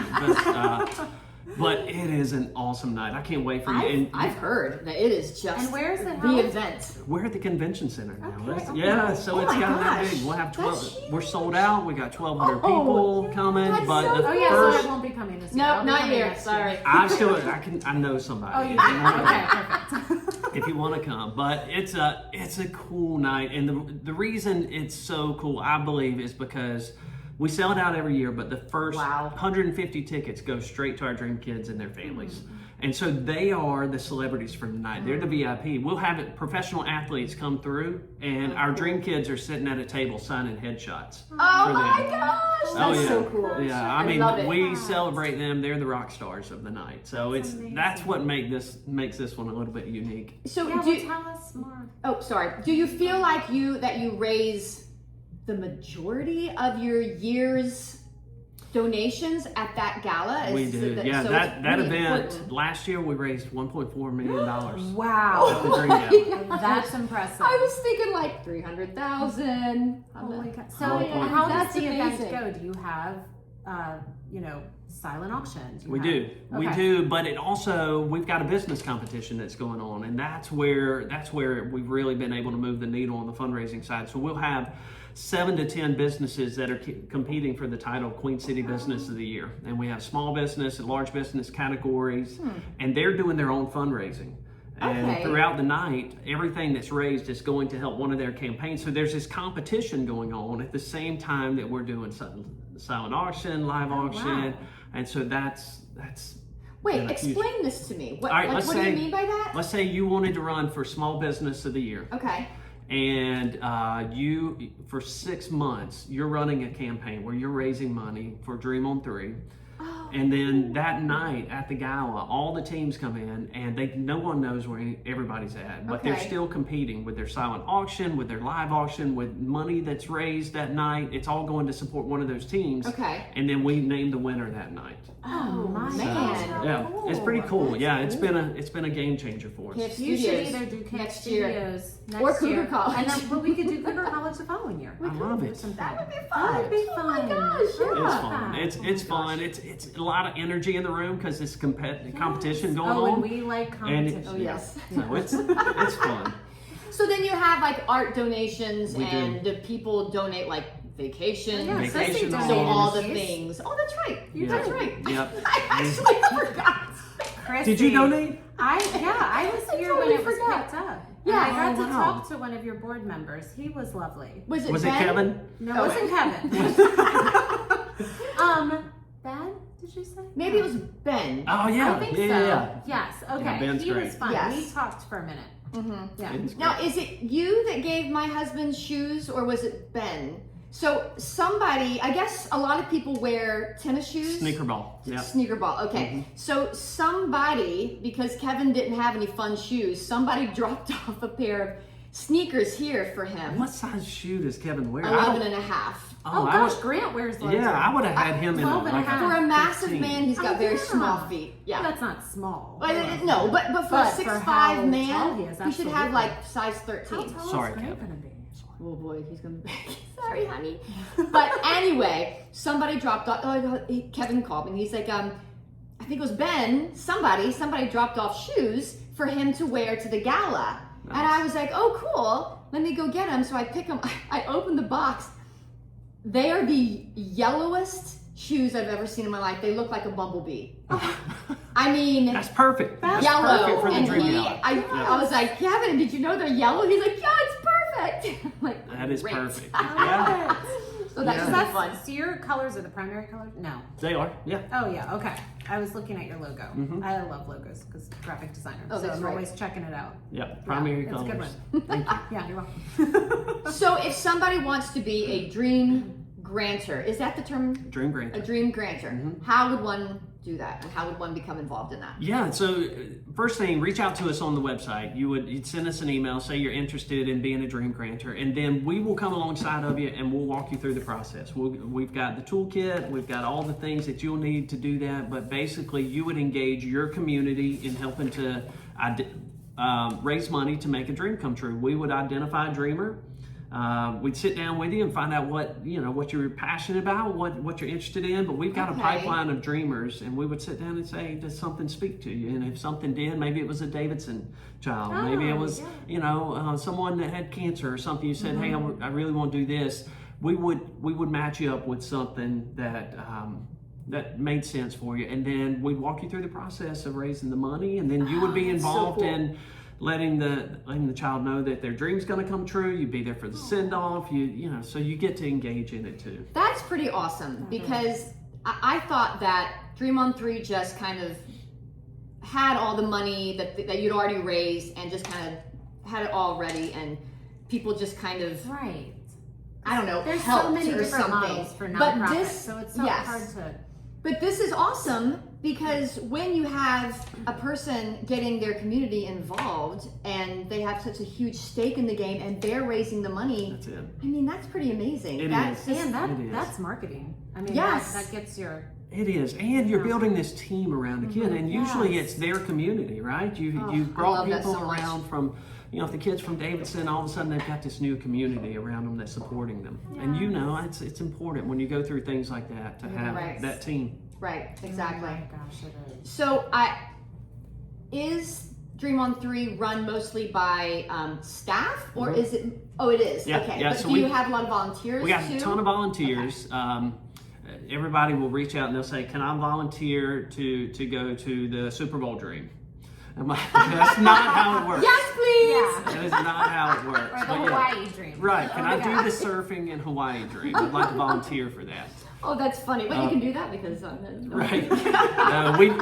but it is an awesome night. I can't wait for you. And I've heard that it is just And where is it the held? event. we're at the convention center now. Okay, That's- okay. Yeah, so Oh it's my gotten that gosh, big. We'll have 12. that's We're sold out. We got 1,200 Oh, people coming, that's but so the Oh yeah, first. so I won't be coming this year. No, I'll be not coming you. next Sorry. year. I know somebody. Oh, you if do? you wanna- Okay, perfect. if you want to come. But it's a cool night, and the reason it's so cool, I believe, is because we sell it out every year, but the first Wow. 150 tickets go straight to our dream kids and their families. And so they are the celebrities for the night. They're the VIP. We'll have professional athletes come through, and our dream kids are sitting at a table signing headshots. Oh for my them. gosh, that's Oh yeah, so cool. yeah. I I mean, love it. we celebrate them. They're the rock stars of the night. So That's that's amazing. what makes this one a little bit unique. So Yeah, do well, you, tell us more. oh sorry. Do you feel like you raise the majority of your year's donations at that gala? We do. Yeah, so that it's really event important. last year we raised $1.4 million. At Wow. the Dream Gala. That's impressive. I was thinking like 300,000. Oh my God. So Oh, boy. how does That's the event amazing. go? Do you have, silent auction? We do. We do, but it also, we've got a business competition that's going on, and that's where we've really been able to move the needle on the fundraising side. So we'll have 7 to 10 businesses that are competing for the title of Queen City Business of the Year. And we have small business and large business categories, and they're doing their own fundraising. And Okay. throughout the night, everything that's raised is going to help one of their campaigns. So there's this competition going on at the same time that we're doing silent auction, live auction. wow. And so that's Wait, huge. explain this to me. What, All right, like, let's what do say- you mean by that? Let's say you wanted to run for Small Business of the Year, Okay. and you, for 6 months, you're running a campaign where you're raising money for Dream on 3. Oh. And then that night at the gala, all the teams come in, and no one knows where everybody's at, but they're Okay. still competing with their silent auction, with their live auction, with money that's raised that night. It's all going to support one of those teams. Okay. And then we name the winner that night. Oh my man. gosh. Yeah, it's pretty cool. Yeah, it's been a game changer for us. Kids You should Studios either do Kick next year. Studios next Or Cougar year, College. and then, but we could do Cougar College the following year. I love Do it. something. That would be That fun. would be Oh fun. my gosh, It's yeah. fun. It's fun. It's a lot of energy in the room because it's competition going Oh, on. and we like And competition. Oh, yes. So it's fun. So then you have like art donations We do. and do people donate like vacations? Yeah, Vacation Ceci homes. So donated all the these. things. Oh, that's right. Yeah. That's right. Yep. I actually forgot. Chrissy, Did you donate? I was I here totally when it was forgot. picked up. Yeah. And I got Oh, to wow. talk to one of your board members. He was lovely. Was it Was it Ben? Kevin? No, Oh. it wasn't Kevin. Ben, did you say? Maybe it was Ben. Oh yeah. I think yeah, so. yeah. Yes. Okay. Yeah, Ben's he was great. fun. Yes. We talked for a minute. Mm-hmm. Yeah. Ben's Now, great. is it you that gave my husband shoes or was it Ben? So somebody, I guess a lot of people wear tennis shoes. Sneaker ball. Yeah. Sneaker ball. Okay. So somebody, because Kevin didn't have any fun shoes, somebody dropped off a pair of sneakers here for him. What size shoe does Kevin wear? 11 and a half. Oh, I gosh, would- Grant wears loads. Yeah, I of- would have had him in 12 and a half. For a massive 15. man, he's got Oh, very yeah. small feet. Yeah. That's not small. No, but for a But for 6'5" how tall man, he is, he should have absolutely. like size How 13. tall Sorry, is Grant Kevin. gonna be? Oh boy, he's gonna be. Sorry, honey. But anyway, somebody dropped off. Kevin called me. And he's like, I think it was Ben. Somebody dropped off shoes for him to wear to the gala. Nice. And I was like, oh, cool. Let me go get them. So I pick them. I opened the box. They are the yellowest shoes I've ever seen in my life. They look like a bumblebee. I mean, That's perfect. That's yellow. perfect for the And dream gala. I was like, Kevin, did you know they're yellow? He's like, yeah, it's perfect. I'm like, That is great. perfect. I Yeah, love it. So that's Yeah. So really fun. that's, so your colors are the primary colors? No. they are. Yeah. Oh yeah, okay. I was looking at your logo. Mhm. I love logos because graphic designer. Oh, so that's I'm right. always checking it out. Yeah. Primary yeah, it's a good colors. one. Thank you. Yeah, you're welcome. So if somebody wants to be a dream granter, is that the term? Dream A Grant. dream granter. Mhm. How would one do that? And how would one become involved in that? Yeah, so first thing, reach out to us on the website. You'd send us an email, say you're interested in being a dream granter, and then we will come alongside of you and we'll walk you through the process. We've got the toolkit, we've got all the things that you'll need to do that, but basically you would engage your community in helping to raise money to make a dream come true. We would identify a dreamer. We'd sit down with you and find out what you're passionate about, what you're interested in. But we've got Okay. a pipeline of dreamers, and we would sit down and say, does something speak to you? And if something did, maybe it was a Davidson child, maybe it Oh, was yeah. someone that had cancer or something. You said, hey, I really want to do this. We would match you up with something that made sense for you, and then we'd walk you through the process of raising the money, and then you would be that's so involved cool. in letting the child know that their dream's going to come true. You'd be there for the send off. So you get to engage in it too. That's pretty awesome because I thought that Dream on 3 just kind of had all the money that you'd already raised and just kind of had it all ready, and people just kind of, Right. I don't know, There's helped so many or different something. models for But nonprofits, this, so it's so yes. hard to. But this is awesome Because when you have a person getting their community involved and they have such a huge stake in the game and they're raising the money, That's it. I mean, that's pretty amazing. It That's is. just- And that's marketing. I mean, Yes. that gets your... It is, and you're building this team around the kid, and usually Yes. it's their community, right? You I brought love that people so much. around from, if the kids from Davidson, all of a sudden they've got this new community around them that's supporting them, and it's important when you go through things like that to have Right. that team. Right, exactly. Oh my gosh, it is. So, is Dream on 3 run mostly by staff, or is it? Oh, it is. Yeah, Okay, yeah, but so do you have a lot of volunteers? We got too? a ton of volunteers. Everybody will reach out and they'll say, "Can I volunteer to go to the Super Bowl Dream?" I'm like, that's not how it works. Yes, please. Yeah. That is not how it works. Or the But yeah. Hawaii dream. Right. Can Oh I my do God. the surfing in Hawaii Dream? I'd like to volunteer for that. Oh, that's funny. But you can do that because Right.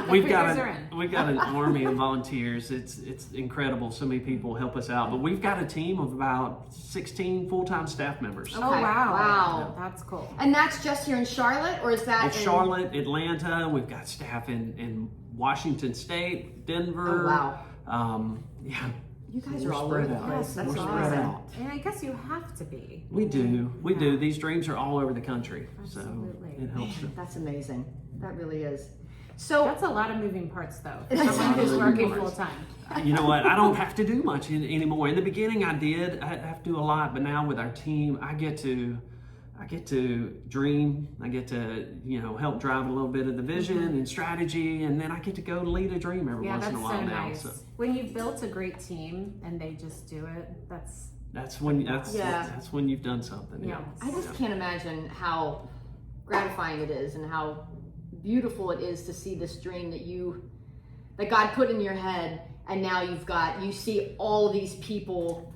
We've got an army of volunteers. It's incredible. So many people help us out. But we've got a team of about 16 full-time staff members. Oh, wow. Wow. That's cool. And that's just here in Charlotte, or is that It's in Charlotte, Atlanta. We've got staff in Washington State, Denver. Oh, wow. Yeah. You guys We're are all over spread the out. place. That's We're awesome. spread out. And I guess you have to be. We do. We Yeah. do. These dreams are all over the country. Absolutely. So it helps them. That's amazing. That really is. So That's a lot of moving parts, though. It's a lot Someone of who's moving working parts. full time. You know what? I don't have to do much anymore. In the beginning, I did. I have to do a lot, but now with our team, I get to dream. I get to help drive a little bit of the vision and strategy, and then I get to go lead a dream every Yeah, once that's in a so while now. nice. So When you've built a great team and they just do it, that's when Yeah. that's when you've done something. Yeah. I just can't imagine how gratifying it is and how beautiful it is to see this dream that God put in your head, and now you see all these people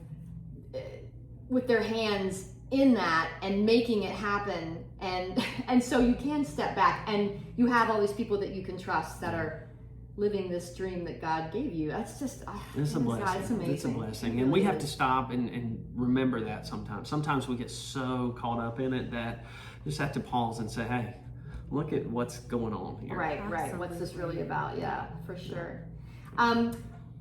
with their hands in that and making it happen, and so you can step back and you have all these people that you can trust that are living this dream that God gave you. That's just It's a blessing. God, it's amazing. It's a blessing. It And we really have is. to stop and remember that sometimes. Sometimes we get so caught up in it that we just have to pause and say, hey, look at what's going on here. Right. What's this really Absolutely. about? Yeah, for sure.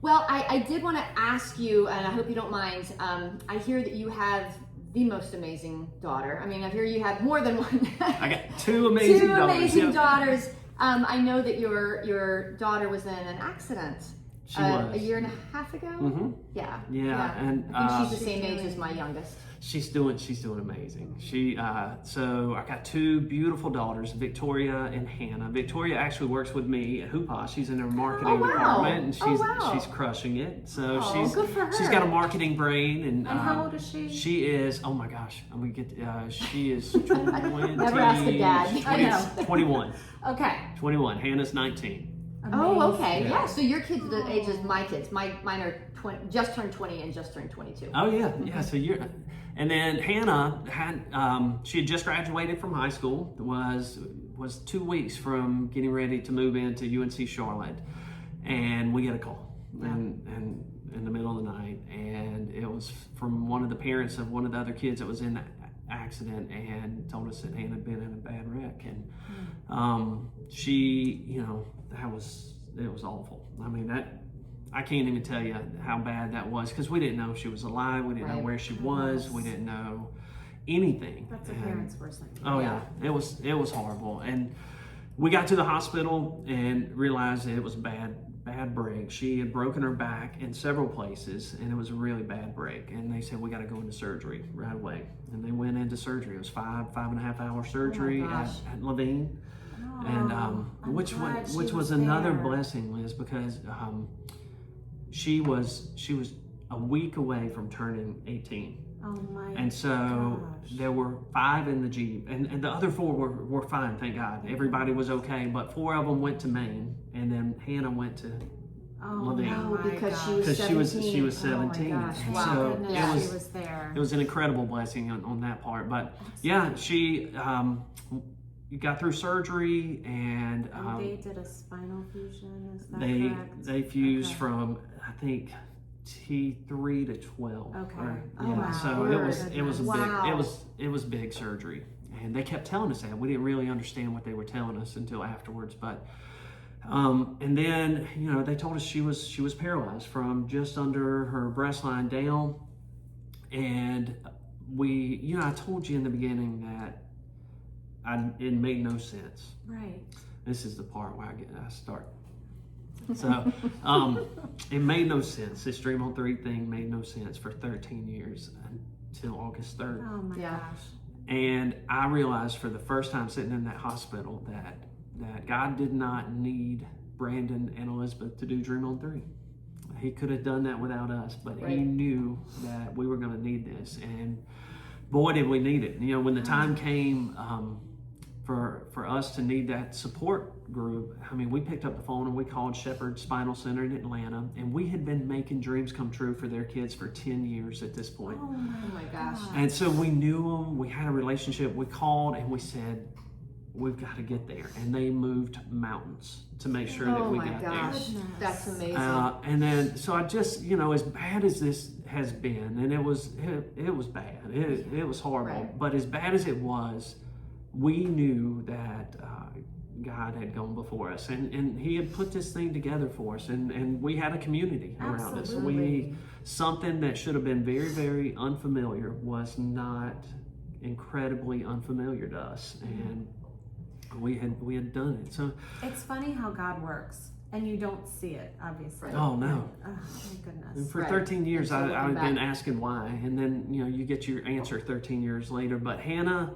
Well, I did want to ask you, and I hope you don't mind. I hear that you have the most amazing daughter. I mean, I hear you have more than one. I got two amazing daughters. Amazing Yeah. daughters. I know that your daughter was in an accident She was. a year and a half ago. Mhm. Yeah. Yeah, and I think she's the same age as my youngest. she's doing amazing. So I got two beautiful daughters, Victoria and Hannah. Victoria actually works with me at Hoopah. She's in our marketing Oh, wow. department, and Oh, wow. she's crushing it. So Oh, good for she's her. got a marketing brain, and how old is she? She is, oh my gosh, she is 20, Never ask a dad. I know. 21. Okay. 21. Hannah's 19. Oh, okay. Yeah. Yeah. So your kids are the age as my kids. Mine are just turned 20 and just turned 22. Oh yeah. So and then Hannah had she had just graduated from high school. Was 2 weeks from getting ready to move into UNC Charlotte, and we get a call, and in the middle of the night, and it was from one of the parents of one of the other kids that was in the accident, and told us that Hannah had been in a bad wreck, and she, it was awful. I mean, I can't even tell you how bad that was, because we didn't know if she was alive, we didn't know Right. where she was, we didn't know anything. That's a And- parent's worst thing. Oh yeah, it was horrible, and we got to the hospital and realized that it was a bad break. She had broken her back in several places, and it was a really bad break. And they said, we got to go into surgery right away. And they went into surgery. It was 5.5 hour surgery gosh. at Levine, and I'm which glad she was another there. blessing, Liz, because she was a week away from turning 18. Oh my And so gosh. there were 5 in the Jeep, and the other 4 were fine, thank God. Everybody was okay, but 4 of them went to Maine, and then Hannah went to Levine. Oh my because gosh. she was because 17. she was 17. Oh my gosh, And wow. so Goodness, it she was there. was an incredible blessing on that part. But yeah, she got through surgery, and And they did a spinal fusion, is that they correct? fused Okay. from, I think, T3 to 12. Okay. Oh, my so word. it was a Wow. big it was big surgery, and they kept telling us that. We didn't really understand what they were telling us until afterwards, but And then, they told us she was paralyzed from just under her breast line down. And I told you in the beginning that it made no sense. Right. This is the part where I start. So it made no sense. This Dream on 3 thing made no sense for 13 years until August 3rd. Oh my gosh. And I realized for the first time sitting in that hospital that God did not need Brandon and Elizabeth to do Dream on 3. He could have done that without us, but He knew that we were going to need this. And boy, did we need it. When the time came for us to need that support group, we picked up the phone and we called Shepherd Spinal Center in Atlanta, and we had been making dreams come true for their kids for 10 years at this point. Oh my gosh. And so we knew them, we had a relationship, we called and we said, we've got to get there. And they moved mountains to make sure that we got there. That's amazing. And then, so I just, as bad as this has been, and it was bad, it was horrible, but as bad as it was, we knew that God had gone before us, and He had put this thing together for us, and we had a community around us. Something that should have been very, very unfamiliar was not incredibly unfamiliar to us, and we had done it. So it's funny how God works, and you don't see it, obviously. Oh no! Oh my goodness! And for 13 years, I've been asking why, and then you get your answer 13 years later. But Hannah,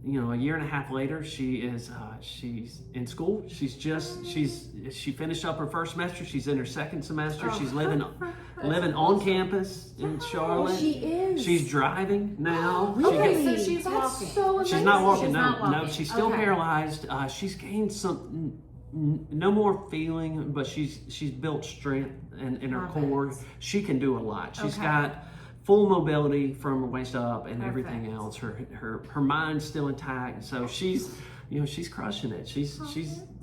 a year and a half later, she's in school. She finished up her first semester. She's in her second semester. She's living on campus in Charlotte. Oh, she is. She's driving now. Really? So she's That's walking. so amazing. She's not walking. She's not No, walking. she's still Okay. paralyzed. She's gained some, no more feeling, but she's built strength in her Love core. it. She can do a lot. She's Okay. got full mobility from her waist up and everything Perfect. else. Her mind's still intact. So she's crushing it. She's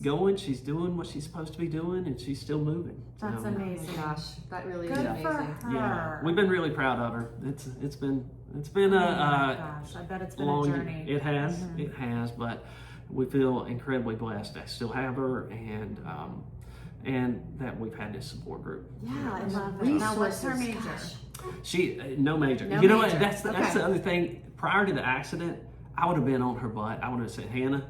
going. She's doing what she's supposed to be doing, and she's still moving. That's So, amazing. Oh my gosh, that really is Good amazing. for her. Yeah, we've been really proud of her. It's been Oh my gosh, I bet it's been long a journey. It has, but we feel incredibly blessed to still have her, and that we've had this support group. Yeah, I and love the it. Now, what's her resources, major? gosh. She no major. No You know what? major. That's Okay. the other thing. Prior to the accident, I would have been on her butt. I would have said, Hannah,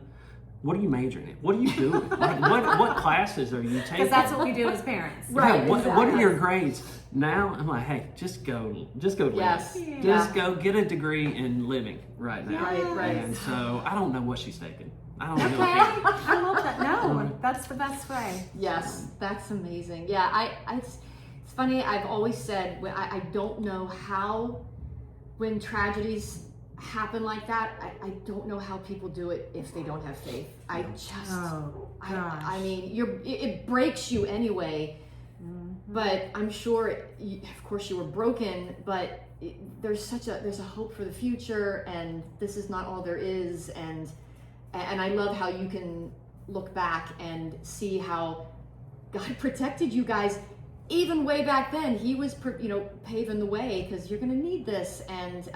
what are you majoring in? What are you doing? what classes are you taking? Because that's what we do as parents. Right, Yeah, what are exactly. your grades? Now I'm like, hey, just go live. Yes. Just go get a degree in living right now. Right. And so I don't know what she's taking. I don't Okay, know. I love that. No, that's the best way. Yes, that's amazing. Yeah, it's funny. I've always said I don't know how, when tragedies happen like that, I don't know how people do it if they don't have faith. I just, Oh, I gosh. mean, it breaks you anyway. But I'm sure, of course, you were broken. But there's a hope for the future, and this is not all there is. And I love how you can look back and see how God protected you guys. Even way back then, He was, paving the way, because you're going to need this, and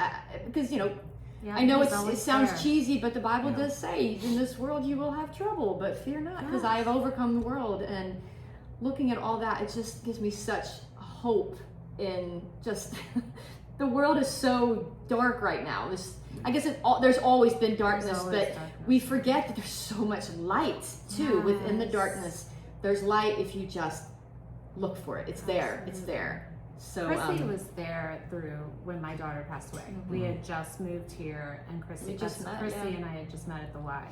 because Yeah, I know he's it always sounds there. cheesy, but the Bible does say, "In this world you will have trouble, but fear not, because I have overcome the world." And looking at all that, it just gives me such hope in just the world is so dark right now. I guess there's always been darkness, always but darkness. we forget that there's so much light too within the Yes. darkness. There's light if you just look for it. It's there. It's there. So Chrissy was there through when my daughter passed away. We had just moved here, and Chrissy You just met, Chrissy yeah. and I had just met at the Y.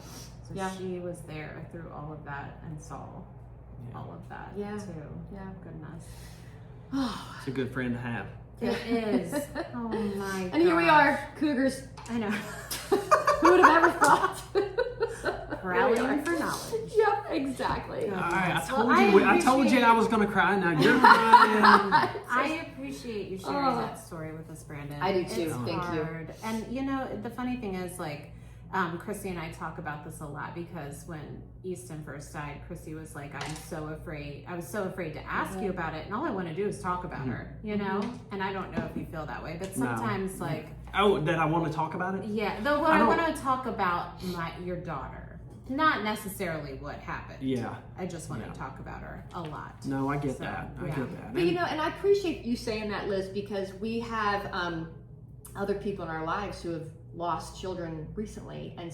So Yeah. she was there through all of that and saw all of that Yeah. too. Yeah. Goodness. It's a good friend to have. It is. Oh my And here we are, Cougars. I know. Who would have ever thought? Rallying for knowledge. Yep, exactly. All right, Well, I told you I was going to cry. Now you're crying. I appreciate you sharing that story with us, Brandon. I do too. It's Thank you. hard. And the funny thing is, Chrissy and I talk about this a lot, because when Easton first died, Chrissy was like, I was so afraid to ask you about it, and all I want to do is talk about her, And I don't know if you feel that way, but sometimes Oh, that I want to talk about it? yeah, though I want to talk about your daughter. not necessarily what happened. Yeah. I just want to talk about her a lot. No, I get So, that. I yeah. get that. But and I appreciate you saying that, Liz, because we have other people in our lives who have lost children recently, and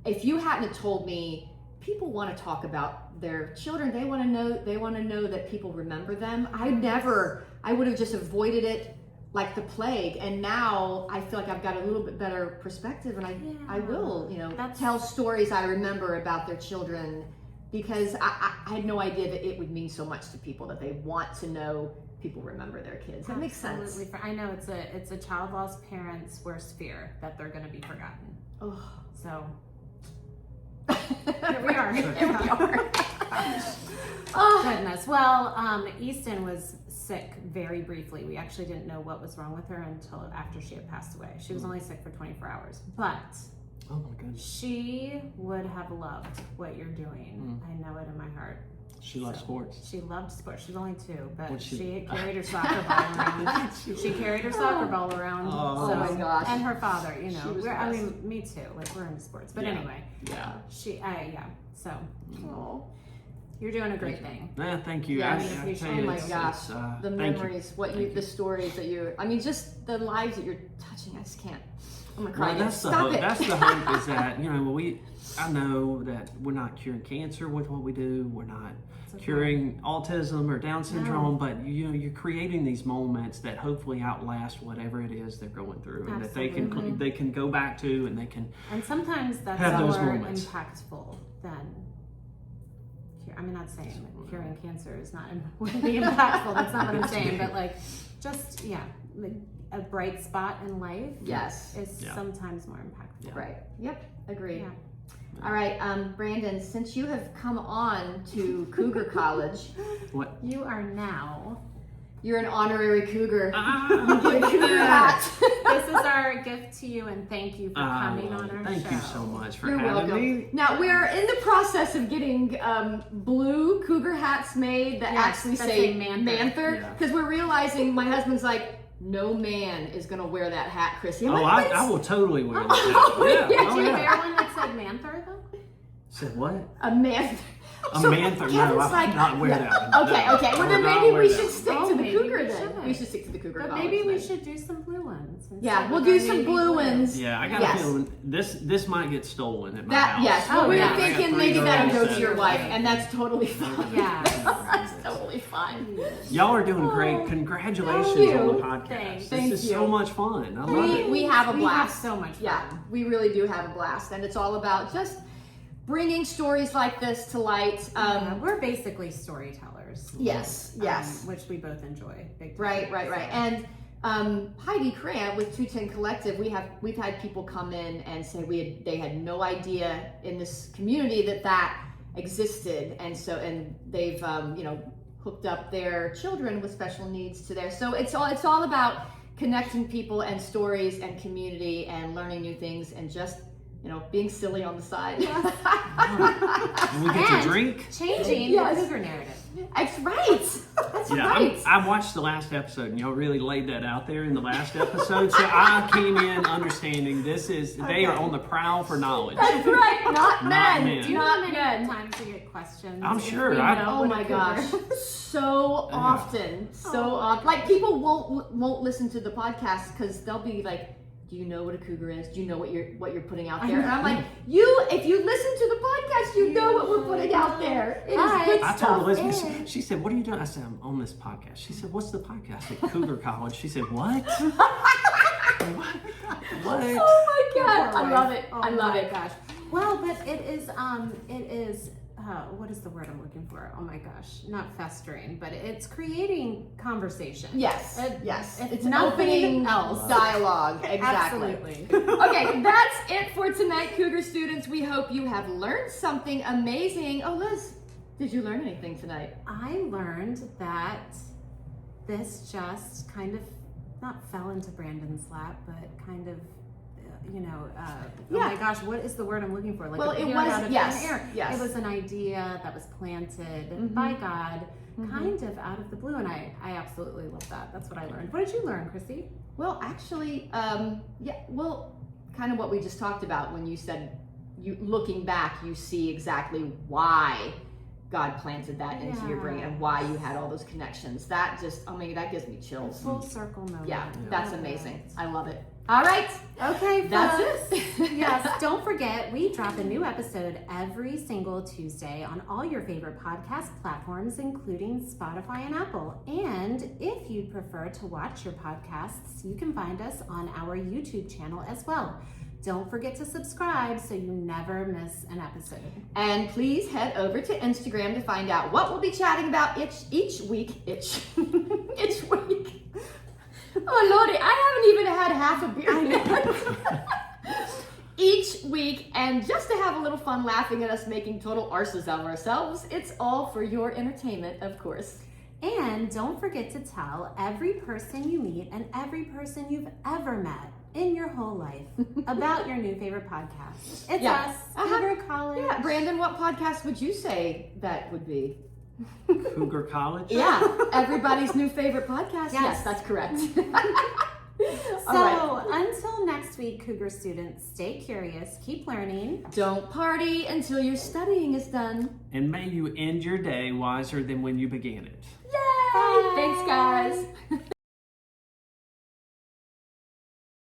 if you hadn't have told me people want to talk about their children, they want to know that people remember them, I would have just avoided it like the plague. And now I feel like I've got a little bit better perspective, and I will, tell stories I remember about their children, because I had no idea that it would mean so much to people that they want to know people remember their kids. That makes sense. I know it's a child lost parent's worst fear, that they're going to be forgotten. Oh. So here we are. Oh. Goodness. Well, Easton was sick very briefly. We actually didn't know what was wrong with her until after she had passed away. She was only sick for 24 hours, but Oh my goodness. she would have loved what you're doing. I know it in my heart. She loves sports. She loved sports. She was only 2, but What'd she- she carried her soccer ball around. She carried her soccer ball around. Oh. So, Oh my gosh. And her father, She was I blessed. mean, me too. Like, we're into sports. But Yeah. anyway, Yeah. So Oh. you're doing a great thing. Thank you. Yeah, I we tell appreciate you, Oh my it's- gosh, it's, the thank you. memories, the stories that just the lives that you're touching. I just can't. I'm gonna cry. Well, again. that's the Stop hope. it. That's the hope is that I know that we're not curing cancer with what we do. We're not curing autism or Down syndrome, but you're creating these moments that hopefully outlast whatever it is they're going through, and that they can go back to, and they can. And sometimes that's Have those more moments. impactful than. I'm not saying that curing cancer is not wouldn't be impactful. That's not what I'm saying. But like, just a bright spot in life. Yes. Is sometimes more impactful. Yeah. Right. Yep. Agreed. Yeah. All right, Brandon. Since you have come on to Cougar College, What? You are now. you're an honorary Cougar. Ah, You get a look at Cougar that. hat. This is our gift to you, and thank you for coming on our Thank show. you so much for You're having welcome. me. Now we are in the process of getting blue Cougar hats made that Yes, actually that say say Manther. Manther, Yeah. because we're realizing my husband's like, no man is gonna wear that hat, Chrissy. I'm Oh, like, I will totally wear that. Oh, Yeah. yeah. Oh, Did you yeah. wear one that said Manther though? Said what? a Manther. A So Manther? No, Kevin's I like, would not wear yeah. that one. Okay, No, okay. I Well, would then not maybe wear we that should one. stick Oh, to the maybe Cougar we then. should. We should stick to the Cougar But College maybe we then. should do some blue ones. Yeah, instead we'll of do our some navy blue ones. Yeah, I got Yes. a feeling this might get stolen at my That house. yes. Oh, Well, we yeah. were I got thinking 3 maybe that'll girls go to your that- wife, and that's totally fine. Yeah. That's totally fine. Y'all are doing great. Oh, Congratulations thank you. on the podcast. Thanks. This Thank is you. so much fun. I love it. We have a We have blast. so much fun. Yeah, we really do have a blast, and it's all about just bringing stories like this to light. We're basically storytellers. Yes, yes. Which we both enjoy. Big time. Right. And Heidi Cran with 210 Collective, we've had people come in and say they had no idea in this community that existed, and they've hooked up their children with special needs to there. So it's all about connecting people and stories and community and learning new things and just being silly on the side. And we get to And drink. Changing Yes. the Cougar narrative. That's right. That's Yeah, right. I watched the last episode, and y'all really laid that out there in the last episode. So I came in understanding they are on the prowl for knowledge. That's right. Not men. men. Do you know Not how many men. times we get questions? I'm if sure. we I- know Oh what my a gosh, cougar- so often, so often. Like people won't listen to the podcast because they'll be like, "Do you know what a cougar is? Do you know what you're putting out there?" And I'm like, if you listen to the podcast, you know what we're putting out there. It is Hi. good I stuff. told Elizabeth, she said, "What are you doing?" I said, "I'm on this podcast." She said, "What's the podcast?" At Cougar College. She said, "What?" What? Oh my god, I love it. I love my it. Gosh. Well, but it is what is the word I'm looking for? Oh my gosh, not festering, but it's creating conversation. Yes, It- yes. it's an nothing opening else. dialogue. Exactly. Absolutely. Okay, that's it for tonight, Cougar students. We hope you have learned something amazing. Oh, Liz, did you learn anything tonight? I learned that this just kind of not fell into Brandon's lap, but kind of, oh Yeah. my gosh, what is the word I'm looking for? Like Well, it appeared was- out of yes, thin air. yes. It was an idea that was planted Mhm. by God, Mhm. kind of out of the blue, and I absolutely love that. That's what I learned. What did you learn, Chrissy? Well, actually, kind of what we just talked about when you said, you looking back, you see exactly why God planted that into your brain and why you had all those connections. That just, oh man, that gives me chills. Full circle moment. Yeah, that's amazing. I love it. All right. Okay, That's folks. Yes, don't forget, we drop a new episode every single Tuesday on all your favorite podcast platforms, including Spotify and Apple. And if you'd prefer to watch your podcasts, you can find us on our YouTube channel as well. Don't forget to subscribe so you never miss an episode. And please head over to Instagram to find out what we'll be chatting about each week. Each week. Oh Lordy, I haven't even had half a beer yet. Each week, and just to have a little fun laughing at us making total arses of ourselves. It's all for your entertainment, of course. And don't forget to tell every person you meet and every person you've ever met in your whole life about your new favorite podcast. It's us, Cougar College. Yeah, Brandon, what podcast would you say that would be? Cougar College? Yeah, everybody's new favorite podcast. Yes, that's correct. So until next week, Cougar students, stay curious, keep learning. Don't party until your studying is done. And may you end your day wiser than when you began it. Yay! Bye. Thanks, guys.